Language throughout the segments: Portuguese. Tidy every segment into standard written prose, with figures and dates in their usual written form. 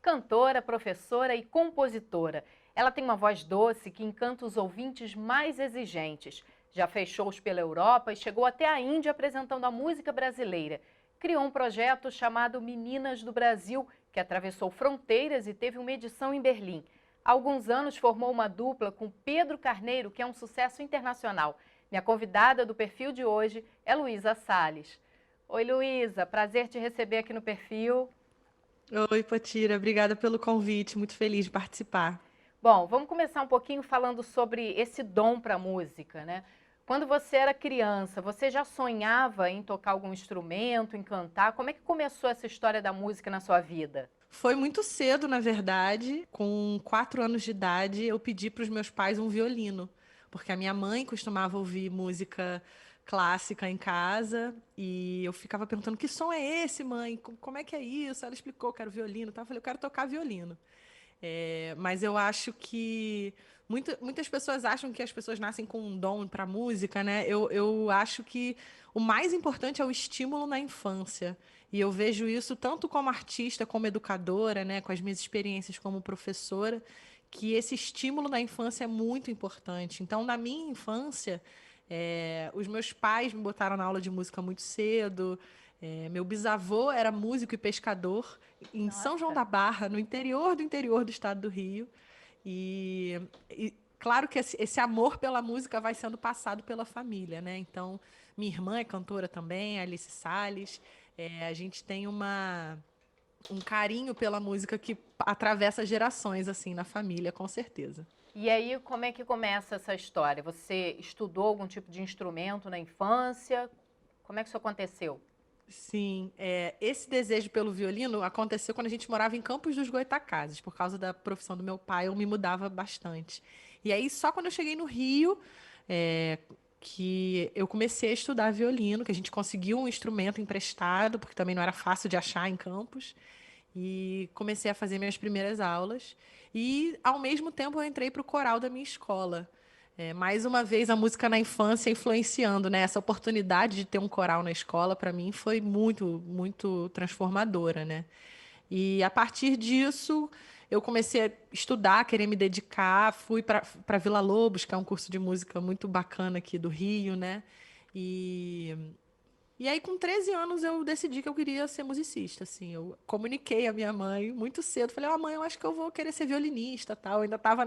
Cantora, professora e compositora. Ela tem uma voz doce que encanta os ouvintes mais exigentes. Já fez shows pela Europa e chegou até a Índia apresentando a música brasileira. Criou um projeto chamado Meninas do Brasil, que atravessou fronteiras e teve uma edição em Berlim. Há alguns anos formou uma dupla com Pedro Carneiro, que é um sucesso internacional. Minha convidada do perfil de hoje é Luísa Salles. Oi, Luísa, prazer te receber aqui no perfil. Oi, Potira, obrigada pelo convite, muito feliz de participar. Bom, vamos começar um pouquinho falando sobre esse dom para a música, né? Quando você era criança, você já sonhava em tocar algum instrumento, em cantar? Como é que começou essa história da música na sua vida? Foi muito cedo, na verdade, com 4 anos de idade, eu pedi para os meus pais um violino, porque a minha mãe costumava ouvir música clássica em casa e eu ficava perguntando: que som é esse, mãe? Como é que é isso? Ela explicou que era o violino, tá? Eu falei: eu quero tocar violino. Mas eu acho que muitas pessoas acham que as pessoas nascem com um dom para música, né? Eu acho que o mais importante é o estímulo na infância. E eu vejo isso tanto como artista, como educadora, né? Com as minhas experiências como professora, que esse estímulo na infância é muito importante. Então, na minha infância, os meus pais me botaram na aula de música muito cedo. Meu bisavô era músico e pescador em São João Nossa. da Barra, no interior do estado do Rio. Claro que esse amor pela música vai sendo passado pela família, né? Então, minha irmã é cantora também, a Alice Salles. A gente tem um carinho pela música que atravessa gerações, assim, na família, com certeza. E aí, como é que começa essa história? Você estudou algum tipo de instrumento na infância? Como é que isso aconteceu? Sim, esse desejo pelo violino aconteceu quando a gente morava em Campos dos Goytacazes. Por causa da profissão do meu pai, eu me mudava bastante. E aí, só quando eu cheguei no Rio, é, que eu comecei a estudar violino, que a gente conseguiu um instrumento emprestado, porque também não era fácil de achar em Campos. E comecei a fazer minhas primeiras aulas. E, ao mesmo tempo, eu entrei para o coral da minha escola. Mais uma vez, a música na infância influenciando, né? Essa oportunidade de ter um coral na escola, para mim, foi muito, muito transformadora, né? E, a partir disso, eu comecei a estudar, querer me dedicar. Fui para Vila Lobos, que é um curso de música muito bacana aqui do Rio, né? E e aí, com 13 anos, eu decidi que eu queria ser musicista, assim. Eu comuniquei à minha mãe muito cedo. Falei: mãe, eu acho que eu vou querer ser violinista, tal. Eu ainda estava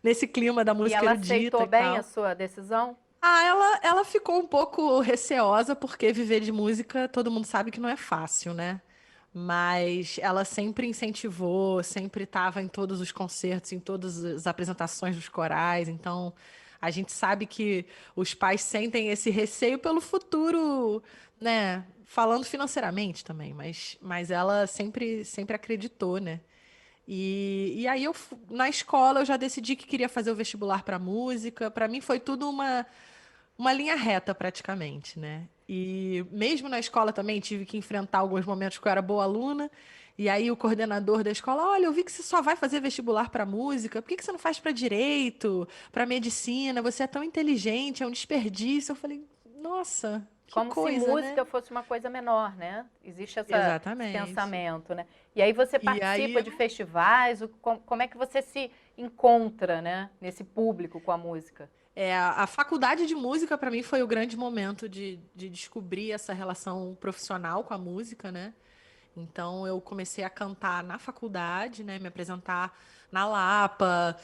nesse clima da E música ela erudita aceitou e bem a tal. sua decisão? Ela ficou um pouco receosa, porque viver de música, todo mundo sabe que não é fácil, né? Mas ela sempre incentivou, sempre estava em todos os concertos, em todas as apresentações dos corais. Então, a gente sabe que os pais sentem esse receio pelo futuro, né? Falando financeiramente também, mas ela sempre acreditou, né? E aí na escola eu já decidi que queria fazer o vestibular para música. Para mim foi tudo uma linha reta praticamente, né? E mesmo na escola também tive que enfrentar alguns momentos que eu era boa aluna. E aí o coordenador da escola: olha, eu vi que você só vai fazer vestibular para música, por que que você não faz para direito, para medicina? Você é tão inteligente, é um desperdício. Eu falei: nossa, que Como se coisa, né? música fosse uma coisa menor, né? Existe esse Exatamente. pensamento, né? E aí você E participa aí de festivais, como é que você se encontra, né, nesse público com a música? a faculdade de música para mim foi o grande momento de descobrir essa relação profissional com a música, né? Então eu comecei a cantar na faculdade, né? Me apresentar na Lapa,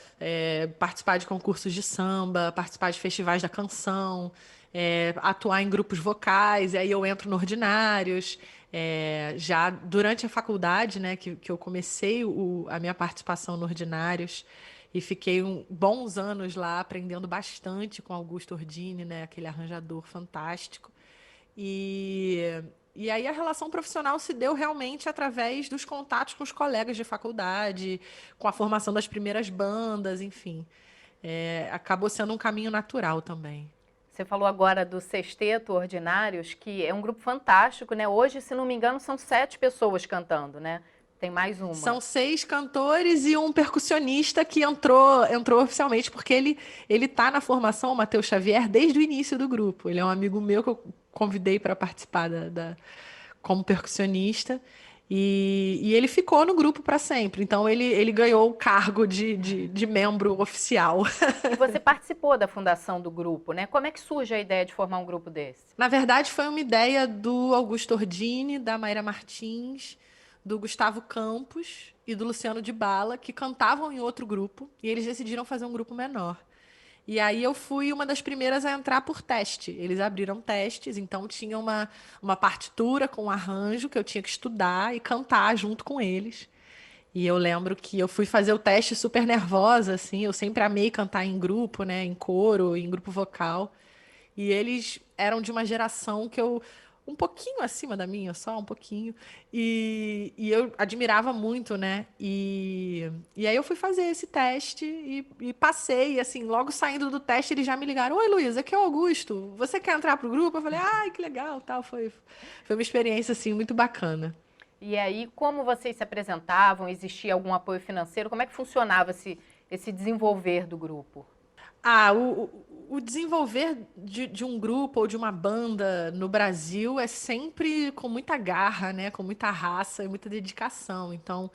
participar de concursos de samba, participar de festivais da canção, atuar em grupos vocais, e aí eu entro no Ordinários. Já durante a faculdade, né, que eu comecei a minha participação no Ordinários e fiquei bons anos lá aprendendo bastante com Augusto Ordini, né, aquele arranjador fantástico. E, e aí a relação profissional se deu realmente através dos contatos com os colegas de faculdade, com a formação das primeiras bandas, enfim. Acabou sendo um caminho natural também. Você falou agora do Sexteto Ordinários, que é um grupo fantástico, né? Hoje, se não me engano, são 7 pessoas cantando, né? Tem mais uma. São 6 cantores e um percussionista que entrou oficialmente, porque ele tá na formação, o Matheus Xavier, desde o início do grupo. Ele é um amigo meu que eu convidei para participar como percussionista. E ele ficou no grupo para sempre. Então ele ganhou o cargo de membro oficial. E você participou da fundação do grupo, né? Como é que surge a ideia de formar um grupo desse? Na verdade, foi uma ideia do Augusto Ordini, da Mayra Martins, do Gustavo Campos e do Luciano de Bala, que cantavam em outro grupo, e eles decidiram fazer um grupo menor. E aí eu fui uma das primeiras a entrar por teste. Eles abriram testes, então tinha uma partitura com um arranjo que eu tinha que estudar e cantar junto com eles. E eu lembro que eu fui fazer o teste super nervosa, assim. Eu sempre amei cantar em grupo, né? Em coro, em grupo vocal. E eles eram de uma geração que eu. Um pouquinho acima da minha, só um pouquinho. E eu admirava muito, né? E aí eu fui fazer esse teste e passei. E assim, logo saindo do teste, eles já me ligaram: Oi, Luísa, aqui é o Augusto. Você quer entrar pro grupo? Eu falei: Ai, que legal, tal. Foi uma experiência, assim, muito bacana. E aí, como vocês se apresentavam? Existia algum apoio financeiro? Como é que funcionava esse desenvolver do grupo? O desenvolver de um grupo ou de uma banda no Brasil é sempre com muita garra, né? Com muita raça e muita dedicação. Então,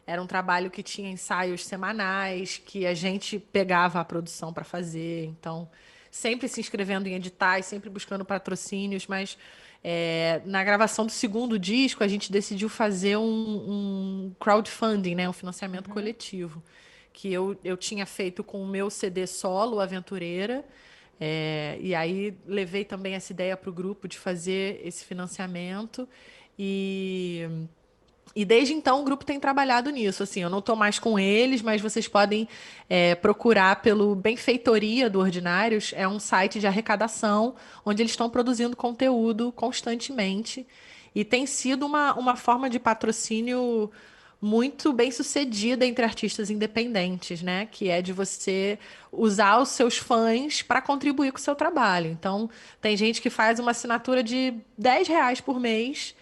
era um trabalho que tinha ensaios semanais, que a gente pegava a produção para fazer. Então, sempre se inscrevendo em editais, sempre buscando patrocínios, mas na gravação do segundo disco, a gente decidiu fazer um crowdfunding, né? Um financiamento Uhum. coletivo que eu tinha feito com o meu CD solo, Aventureira. E aí levei também essa ideia para o grupo de fazer esse financiamento. E, e desde então o grupo tem trabalhado nisso. Assim, eu não estou mais com eles, mas vocês podem procurar pelo Benfeitoria do Ordinários. É um site de arrecadação onde eles estão produzindo conteúdo constantemente. E tem sido uma forma de patrocínio muito bem sucedida entre artistas independentes, né? Que é de você usar os seus fãs para contribuir com o seu trabalho. Então, tem gente que faz uma assinatura de R$ 10 por mês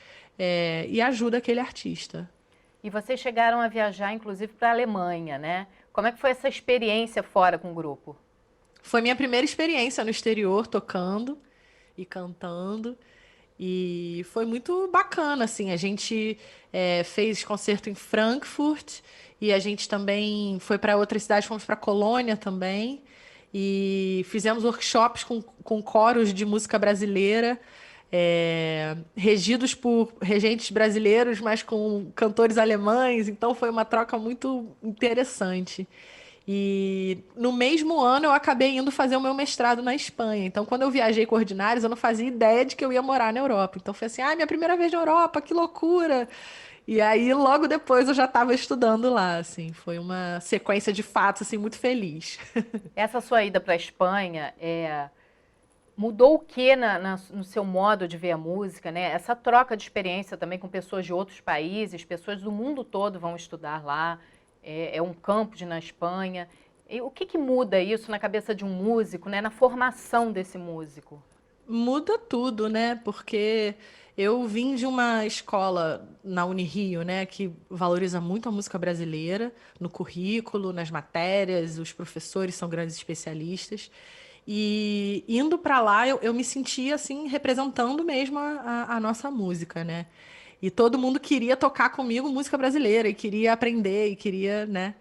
e ajuda aquele artista. E vocês chegaram a viajar, inclusive, para a Alemanha, né? Como é que foi essa experiência fora com o grupo? Foi minha primeira experiência no exterior, tocando e cantando. E foi muito bacana, assim. A gente fez concerto em Frankfurt e a gente também foi para outras cidades, fomos para Colônia também. E fizemos workshops com coros de música brasileira, regidos por regentes brasileiros, mas com cantores alemães. Então foi uma troca muito interessante. E no mesmo ano eu acabei indo fazer o meu mestrado na Espanha. Então, quando eu viajei com Ordinários, eu não fazia ideia de que eu ia morar na Europa. Então, foi assim, minha primeira vez na Europa, que loucura! E aí, logo depois, eu já estava estudando lá, assim. Foi uma sequência de fatos, assim, muito feliz. Essa sua ida para a Espanha mudou o que no seu modo de ver a música, né? Essa troca de experiência também com pessoas de outros países, pessoas do mundo todo vão estudar lá. É um campus na Espanha. E o que muda isso na cabeça de um músico, né? Na formação desse músico? Muda tudo, né? Porque eu vim de uma escola na Unirio, né, que valoriza muito a música brasileira no currículo, nas matérias, os professores são grandes especialistas. E indo para lá, eu me sentia assim, representando mesmo a nossa música, né? E todo mundo queria tocar comigo música brasileira, e queria aprender, e queria, né?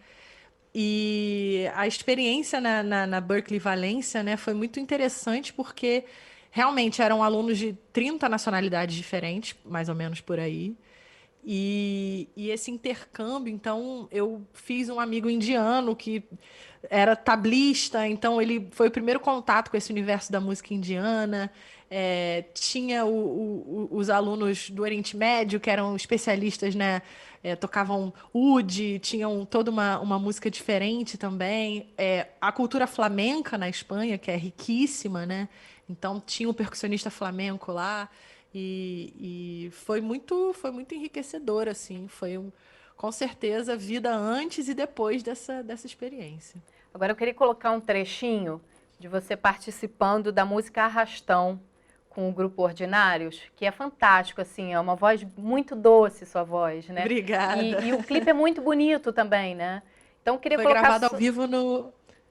E a experiência na Berkeley Valência, né, foi muito interessante porque realmente eram alunos de 30 nacionalidades diferentes, mais ou menos por aí. E esse intercâmbio, então, eu fiz um amigo indiano que era tablista, então ele foi o primeiro contato com esse universo da música indiana. Tinha os alunos do Oriente Médio, que eram especialistas, né? Tocavam oud, tinham toda uma música diferente também. A cultura flamenca na Espanha, que é riquíssima, né? Então tinha um percussionista flamenco lá. E foi muito enriquecedor, assim. Com certeza, vida antes e depois dessa experiência. Agora eu queria colocar um trechinho de você participando da música Arrastão com o grupo Ordinários, que é fantástico, assim, é uma voz muito doce, sua voz, né? Obrigada. E o clipe é muito bonito também, né? Então eu queria Foi colocar.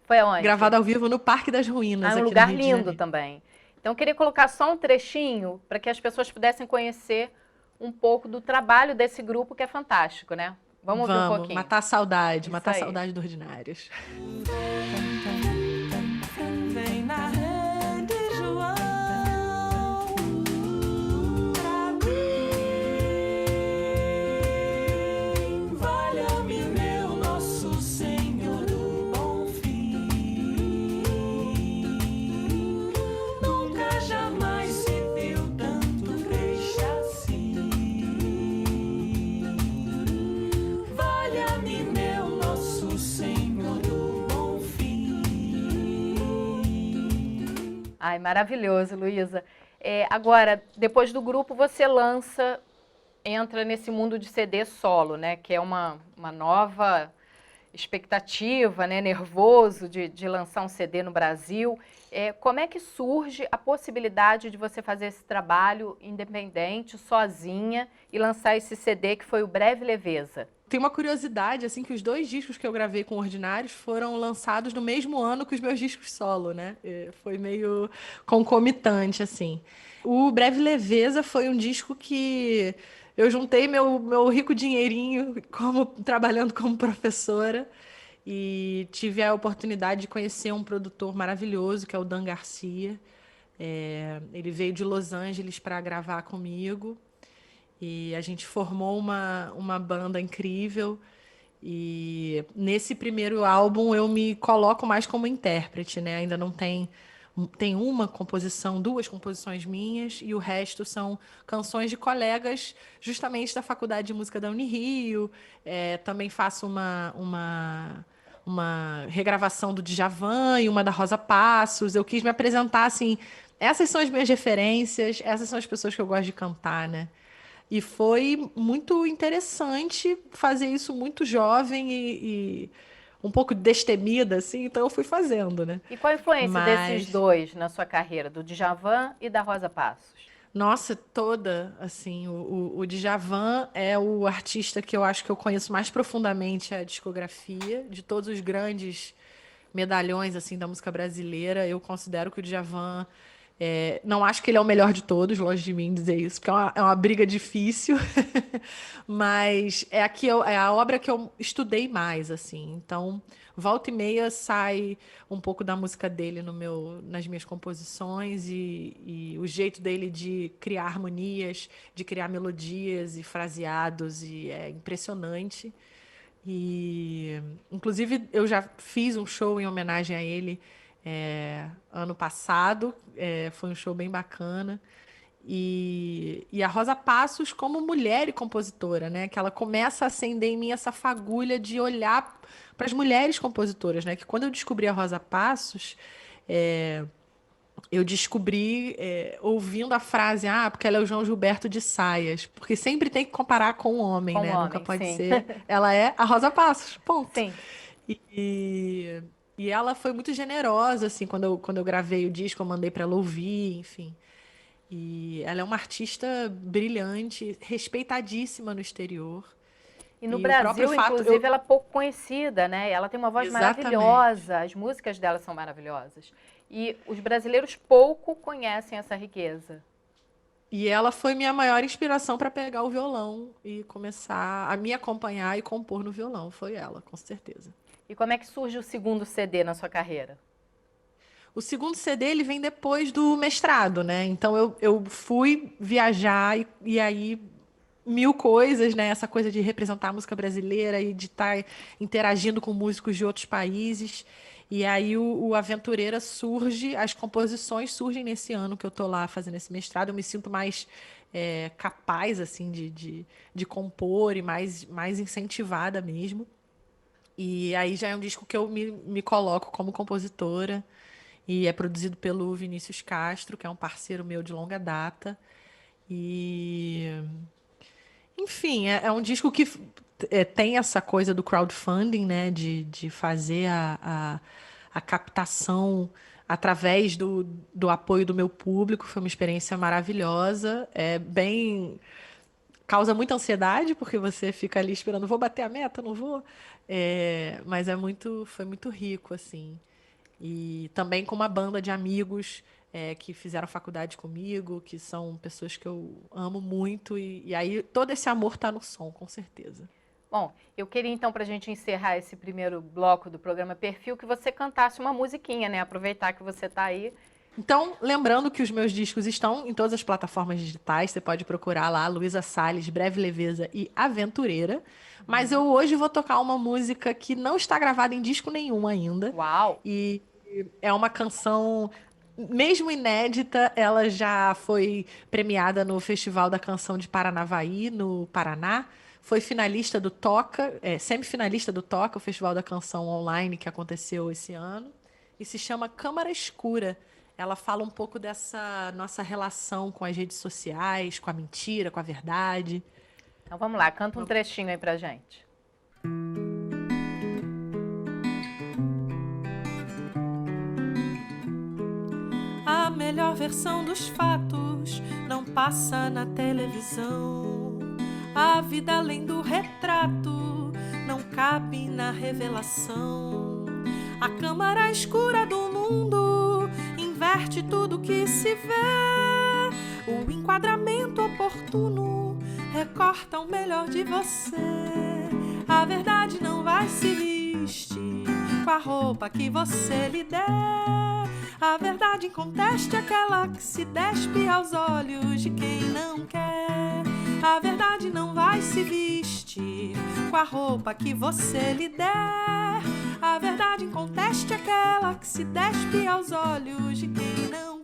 Foi aonde? gravado ao vivo no Parque das Ah, Ruínas, é um aqui no lugar Rio de lindo Janeiro. também. Então eu queria colocar só um trechinho para que as pessoas pudessem conhecer um pouco do trabalho desse grupo que é fantástico, né? Vamos ouvir um pouquinho. Matar a Isso aí. saudade do Ordinários. Vem na rede, João, pra mim. Valha-me, meu nosso Senhor do bom fim. Nunca jamais se viu tanto peixe assim. Valha-me, meu nosso Senhor do bom fim. Ai, maravilhoso, Luísa. Agora, depois do grupo, você entra nesse mundo de CD solo, né? Que é uma nova expectativa, né? Nervoso de lançar um CD no Brasil. Como é que surge a possibilidade de você fazer esse trabalho independente, sozinha, e lançar esse CD que foi o Breve Leveza? Tem uma curiosidade, assim, que os 2 discos que eu gravei com Ordinários foram lançados no mesmo ano que os meus discos solo, né? Foi meio concomitante, assim. O Breve Leveza foi um disco que eu juntei meu rico dinheirinho trabalhando como professora e tive a oportunidade de conhecer um produtor maravilhoso, que é o Dan Garcia. Ele veio de Los Angeles para gravar comigo. E a gente formou uma banda incrível. E nesse primeiro álbum eu me coloco mais como intérprete, né? Ainda não tem uma composição, 2 composições minhas, e o resto são canções de colegas, justamente da Faculdade de Música da Unirio. Também faço uma regravação do Djavan e uma da Rosa Passos. Eu quis me apresentar assim. Essas são as minhas referências, essas são as pessoas que eu gosto de cantar, né? E foi muito interessante fazer isso muito jovem e um pouco destemida, assim, então eu fui fazendo, né? E qual a influência desses Mas, dois na sua carreira, do Djavan e da Rosa Passos? nossa, toda, assim, o Djavan é o artista que eu acho que eu conheço mais profundamente a discografia, de todos os grandes medalhões, assim, da música brasileira. Eu considero que o Djavan não acho que ele é o melhor de todos, longe de mim dizer isso, porque é uma briga difícil, mas é a obra que eu estudei mais, assim. Então, volta e meia sai um pouco da música dele nas minhas composições e o jeito dele de criar harmonias, de criar melodias e fraseados, e é impressionante. E, inclusive, eu já fiz um show em homenagem a ele ano passado. Foi um show bem bacana. E a Rosa Passos, como mulher e compositora, né? Que ela começa a acender em mim essa fagulha de olhar para as mulheres compositoras, né? Que quando eu descobri a Rosa Passos, eu descobri ouvindo a frase, porque ela é o João Gilberto de saias. Porque sempre tem que comparar com o homem, Com o né? Nunca homem, pode sim. ser. Ela é a Rosa Passos, ponto. Sim. E ela foi muito generosa, assim, quando eu gravei o disco, eu mandei para ela ouvir, enfim. E ela é uma artista brilhante, respeitadíssima no exterior. E no E o próprio Brasil, fato. inclusive, ela é pouco conhecida, né? Ela tem uma voz Exatamente. maravilhosa, as músicas dela são maravilhosas. E os brasileiros pouco conhecem essa riqueza. E ela foi minha maior inspiração para pegar o violão e começar a me acompanhar e compor no violão. Foi ela, com certeza. E como é que surge o segundo CD na sua carreira? O segundo CD ele vem depois do mestrado, né? Então eu fui viajar e aí 1000 coisas, né? Essa coisa de representar a música brasileira e de estar interagindo com músicos de outros países. E aí o Aventureira surge, as composições surgem nesse ano que eu tô lá fazendo esse mestrado. Eu me sinto mais capaz, assim, de compor e mais incentivada mesmo. E aí já é um disco que eu me coloco como compositora. E é produzido pelo Vinícius Castro, que é um parceiro meu de longa data. E enfim, é um disco que tem essa coisa do crowdfunding, né? De fazer a captação através do apoio do meu público. Foi uma experiência maravilhosa. Causa muita ansiedade, porque você fica ali esperando, vou bater a meta, não vou? Mas foi muito rico, assim. E também com uma banda de amigos que fizeram faculdade comigo, que são pessoas que eu amo muito. E aí todo esse amor tá no som, com certeza. Bom, eu queria então, para a gente encerrar esse primeiro bloco do programa Perfil, que você cantasse uma musiquinha, né? Aproveitar que você está aí. Então, lembrando que os meus discos estão em todas as plataformas digitais, você pode procurar lá, Luísa Salles, Breve Leveza e Aventureira. Mas eu hoje vou tocar uma música que não está gravada em disco nenhum ainda. Uau! E é uma canção, mesmo inédita, ela já foi premiada no Festival da Canção de Paranavaí, no Paraná. Foi finalista do Toca, semifinalista do Toca, o Festival da Canção Online que aconteceu esse ano. E se chama Câmara Escura. Ela fala um pouco dessa nossa relação com as redes sociais, com a mentira, com a verdade. Então vamos lá, canta um trechinho aí pra gente. A melhor versão dos fatos não passa na televisão. A vida além do retrato não cabe na revelação. A câmara escura do mundo inverte tudo que se vê. O enquadramento oportuno recorta o melhor de você. A verdade não vai se vestir com a roupa que você lhe der. A verdade inconteste é aquela que se despe aos olhos de quem não quer. A verdade não vai se vestir com a roupa que você lhe der. A verdade inconteste é aquela que se despe aos olhos de quem não